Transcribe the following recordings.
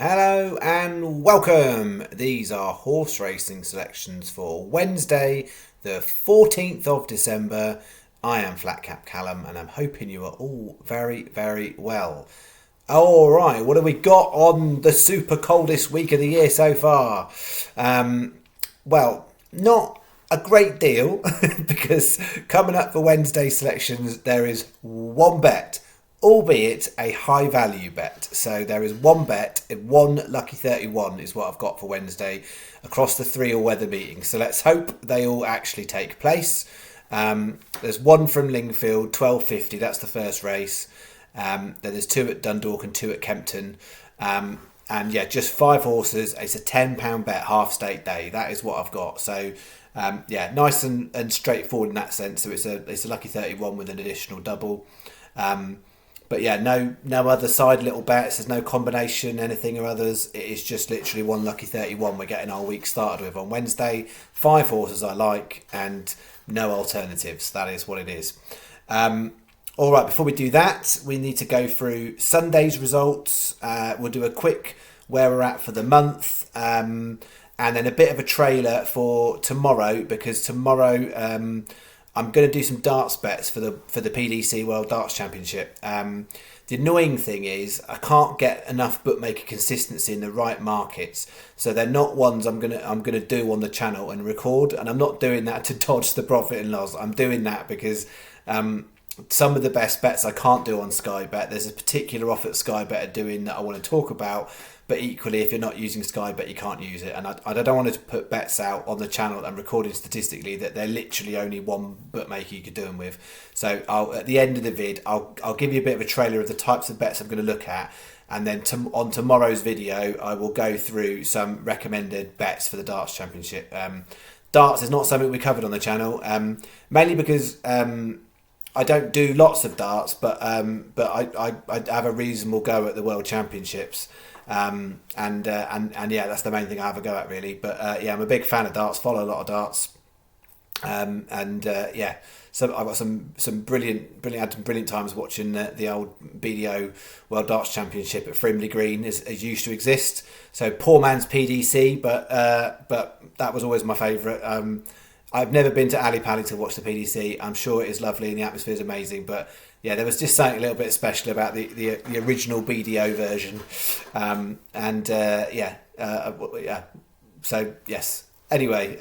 Hello and welcome. These are horse racing selections for Wednesday, the 14th of December. I am Flat Cap Callum and I'm hoping you are all very, very well. Alright, what have we got on the super coldest week of the year so far? Not a great deal because coming up for Wednesday selections, there is one bet, albeit a high value bet. So there is one bet, one lucky 31 is what I've got for Wednesday across the three all-weather meetings. So let's hope they all actually take place. There's one from Lingfield, 12.50, that's the first race. Then there's two at Dundalk and two at Kempton. And yeah, just five horses. It's a £10 bet, half stake day. That is what I've got. So nice and straightforward in that sense. So it's a lucky 31 with an additional double. But yeah, no other side little bets. There's no combination, anything or others. It is just literally one lucky 31 we're getting our week started with on Wednesday. Five horses I like and no alternatives. That is what it is. All right, before we do that, we need to go through Sunday's results. We'll do a quick where we're at for the month, and then a bit of a trailer for tomorrow, because tomorrow I'm going to do some darts bets for the PDC World Darts Championship. The annoying thing is I can't get enough bookmaker consistency in the right markets, so they're not ones I'm gonna do on the channel and record. And I'm not doing that to dodge the profit and loss. I'm doing that because some of the best bets I can't do on Sky Bet. There's a particular offer at Sky Bet are doing that I want to talk about, but equally if you're not using Sky Bet you can't use it, and I don't want to put bets out on the channel and recording statistically that they're literally only one bookmaker you could do them with. So at the end of the vid I'll give you a bit of a trailer of the types of bets I'm going to look at, and then on tomorrow's video I will go through some recommended bets for the Darts Championship. Darts is not something we covered on the channel, mainly because I don't do lots of darts, but I have a reasonable go at the World Championships, and yeah, that's the main thing I have a go at really. But yeah, I'm a big fan of darts, follow a lot of darts, yeah. So I've got some brilliant times watching the old BDO World Darts Championship at Frimley Green as used to exist. So poor man's PDC, but that was always my favourite. I've never been to Ali Pali to watch the PDC. I'm sure it is lovely and the atmosphere is amazing, but yeah, there was just something a little bit special about the original BDO version, yeah. So yes. Anyway,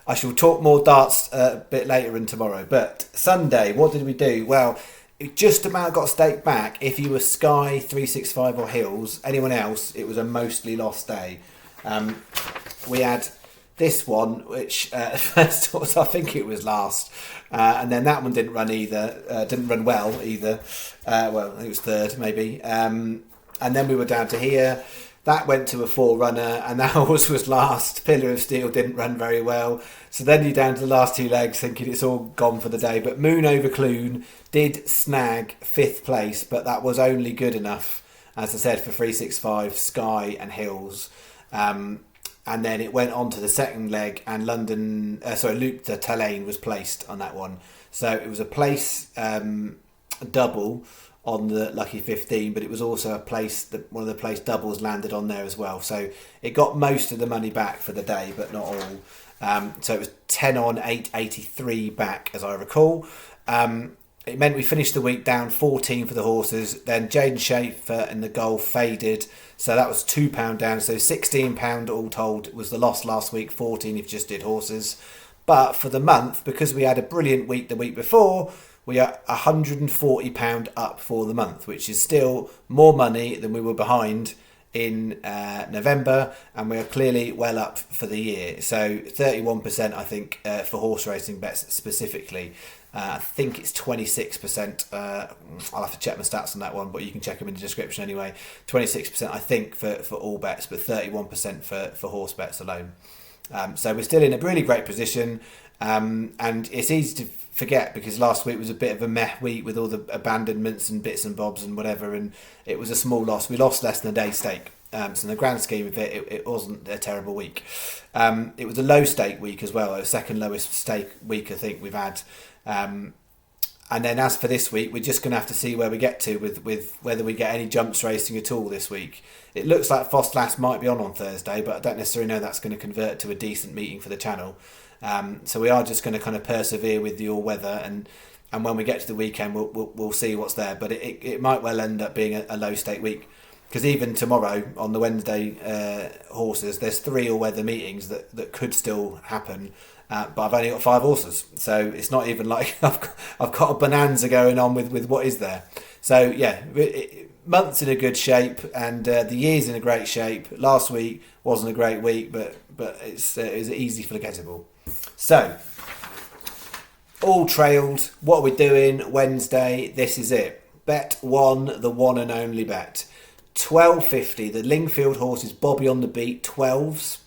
I shall talk more darts a bit later and tomorrow. But Sunday, what did we do? Well, it just about got staked back. If you were Sky, 365 or Hills, anyone else, it was a mostly lost day. We had this one, which first was, I think it was last, and then that one didn't run either. Didn't run well either. Well, I think it was third maybe. And then we were down to here. That went to a forerunner, and that horse was last. Pillar of Steel didn't run very well. So then you're down to the last two legs, thinking it's all gone for the day. But Moon over Clune did snag fifth place, but that was only good enough, as I said, for 365, Sky and Hills. And then it went on to the second leg, and Luke de Talaine was placed on that one. So it was a place double on the lucky 15, but it was also a place that one of the place doubles landed on there as well. So it got most of the money back for the day, but not all. So it was 10 on 883 back, as I recall. It meant we finished the week down 14 for the horses. Then Jaden Schaefer and the goal faded, so that was £2 down. So £16 all told was the loss last week. 14 if you just did horses. But for the month, because we had a brilliant week the week before, we are £140 up for the month, which is still more money than we were behind in November, and we are clearly well up for the year. So 31% I think for horse racing bets specifically. I think it's 26%. I'll have to check my stats on that one, but you can check them in the description anyway. 26% I think for all bets, but 31% for horse bets alone. So we're still in a really great position, and it's easy to forget because last week was a bit of a meh week with all the abandonments and bits and bobs and whatever, and it was a small loss. We lost less than a day's stake. So in the grand scheme of it, it wasn't a terrible week. It was a low stake week as well, a second lowest stake week I think we've had. And then as for this week, we're just going to have to see where we get to with whether we get any jumps racing at all this week. It looks like Fostlass might be on Thursday, but I don't necessarily know that's going to convert to a decent meeting for the channel. So we are just going to kind of persevere with the all weather, and when we get to the weekend, we'll see what's there. But it might well end up being a low stake week, because even tomorrow on the Wednesday horses, there's 3 all weather meetings that could still happen. But I've only got 5 horses, so it's not even like I've got a bonanza going on with what is there. So yeah, month's in a good shape, and the year's in a great shape. Last week wasn't a great week, but it's easy forgettable. So all trailed. What are we doing Wednesday? This is it. Bet 1, the one and only bet. 12.50. The Lingfield horses, Bobby on the beat, 12s.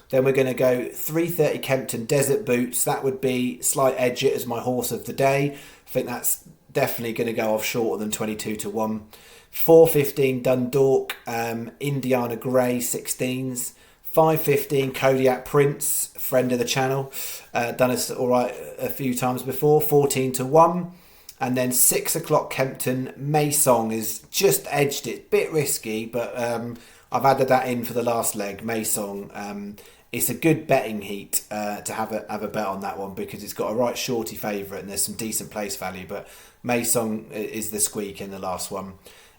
Then we're going to go 3.30 Kempton Desert Boots. That would be Slight Edge It as my horse of the day. I think that's definitely going to go off shorter than 22 to 1. 4.15 Dundalk, Indiana Grey 16s. 5.15 Kodiak Prince, friend of the channel. Done us all right a few times before. 14 to 1. And then 6 o'clock Kempton Maysong is just edged it. Bit risky, but I've added that in for the last leg. Maysong. It's a good betting heat to have a bet on that one, because it's got a right shorty favourite and there's some decent place value. But Maysong is the squeak in the last one.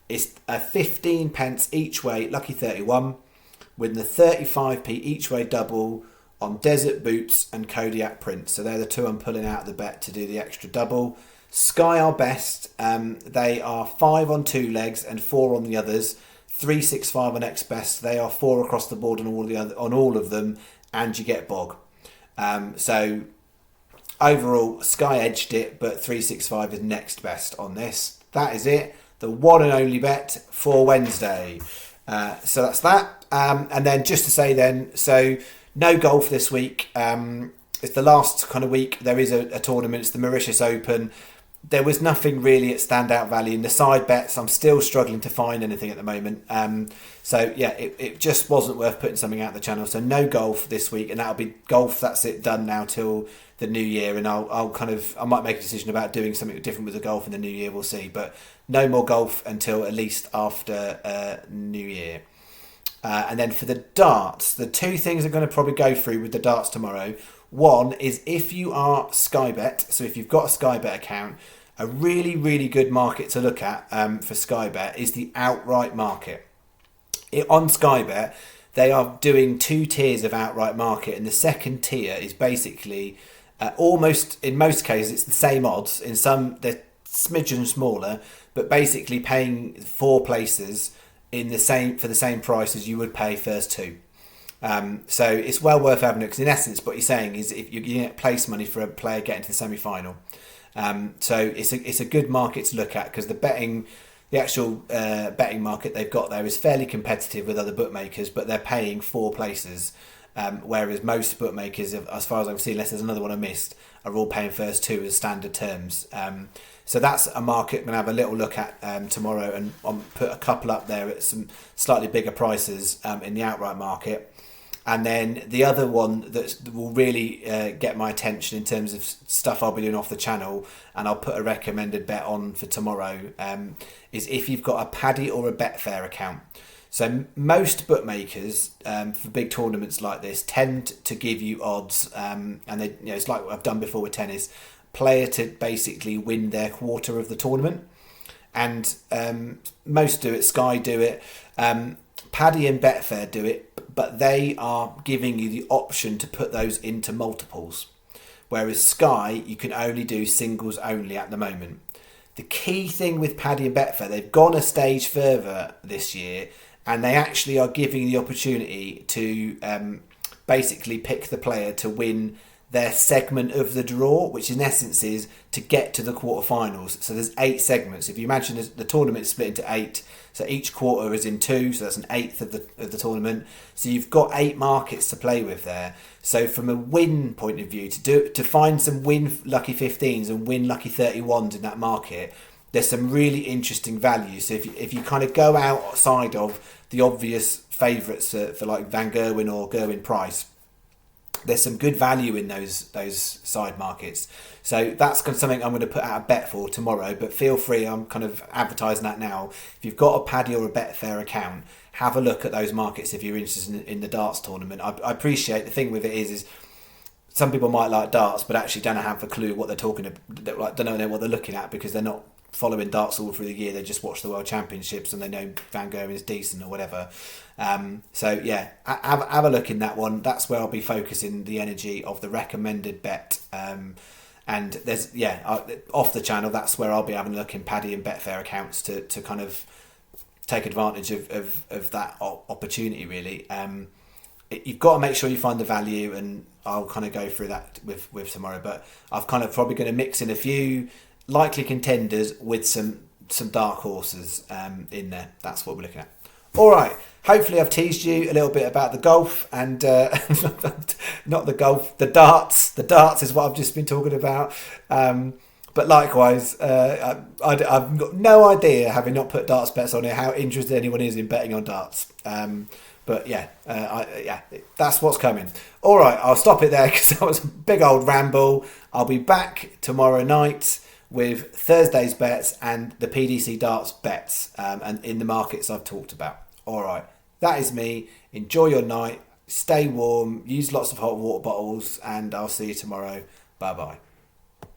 It's a 15 pence each way, lucky 31, with the 35p each way double on Desert Boots and Kodiak Prince. So they're the 2 I'm pulling out of the bet to do the extra double. Sky are best. They are 5 on 2 legs and 4 on the others. 365 on X best. They are 4 across the board on all of them, and you get bog. So overall, Sky edged it, but 365 is next best on this. That is it. The one and only bet for Wednesday. So that's that. And then just to say then, so no golf this week. It's the last kind of week. There is a tournament. It's the Mauritius Open. There was nothing really at standout value in the side bets. I'm still struggling to find anything at the moment. So yeah, it just wasn't worth putting something out the channel. So no golf this week, and that'll be golf. That's it, done now till the new year. And I might make a decision about doing something different with the golf in the new year. We'll see. But no more golf until at least after New Year. And then for the darts, the 2 things I'm going to probably go through with the darts tomorrow. One is if you are Skybet, so if you've got a Skybet account, a really, really good market to look at for Skybet is the outright market. On Skybet, they are doing 2 tiers of outright market, and the second tier is basically almost, in most cases, it's the same odds. In some, they're smidgen smaller, but basically paying 4 places for the same price as you would pay first 2. So it's well worth having it, because in essence what you're saying is if you get place money for a player getting to the semi-final. So it's a good market to look at, because the actual betting market they've got there is fairly competitive with other bookmakers, but they're paying 4 places, whereas most bookmakers, as far as I can see, unless there's another one I missed, are all paying first 2 as standard terms. So that's a market I'm going to have a little look at tomorrow, and I'll put a couple up there at some slightly bigger prices in the outright market. And then the other one that will really get my attention in terms of stuff I'll be doing off the channel, and I'll put a recommended bet on for tomorrow, is if you've got a Paddy or a Betfair account. So most bookmakers for big tournaments like this tend to give you odds, and they, it's like what I've done before with tennis, player to basically win their quarter of the tournament. And most do it, Sky do it, Paddy and Betfair do it, but they are giving you the option to put those into multiples. Whereas Sky, you can only do singles only at the moment. The key thing with Paddy and Betfair, they've gone a stage further this year, and they actually are giving you the opportunity to basically pick the player to win their segment of the draw, which in essence is to get to the quarterfinals. So there's 8 segments. If you imagine the tournament is split into 8, so each quarter is in 2, so that's an eighth of the tournament. So you've got 8 markets to play with there. So from a win point of view, to find some win lucky 15s and win lucky 31s in that market, there's some really interesting value. So if you kind of go outside of the obvious favourites for like Van Gerwen or Gerwin Price, there's some good value in those side markets. So that's something I'm going to put out a bet for tomorrow. But feel free, I'm kind of advertising that now. If you've got a Paddy or a Betfair account, have a look at those markets if you're interested in the darts tournament. I appreciate the thing with it is some people might like darts, but actually don't have a clue what they're talking about. Like, don't know what they're looking at because they're not following darts all through the year. They just watch the World Championships and they know Van Gogh is decent or whatever. So yeah, have a look in that one. That's where I'll be focusing the energy of the recommended bet. And there's off the channel, that's where I'll be having a look in Paddy and Betfair accounts to kind of take advantage of that opportunity really. You've got to make sure you find the value, and I'll kind of go through that with tomorrow. But I've kind of probably going to mix in a few likely contenders with some dark horses in there. That's what we're looking at. All right. Hopefully I've teased you a little bit about the golf and not the golf, the darts. The darts is what I've just been talking about. But likewise, I've got no idea, having not put darts bets on here, how interested anyone is in betting on darts. But that's what's coming. All right, I'll stop it there because that was a big old ramble. I'll be back tomorrow night with Thursday's bets and the PDC darts bets and in the markets I've talked about. All right, that is me. Enjoy your night. Stay warm. Use lots of hot water bottles, and I'll see you tomorrow. Bye-bye.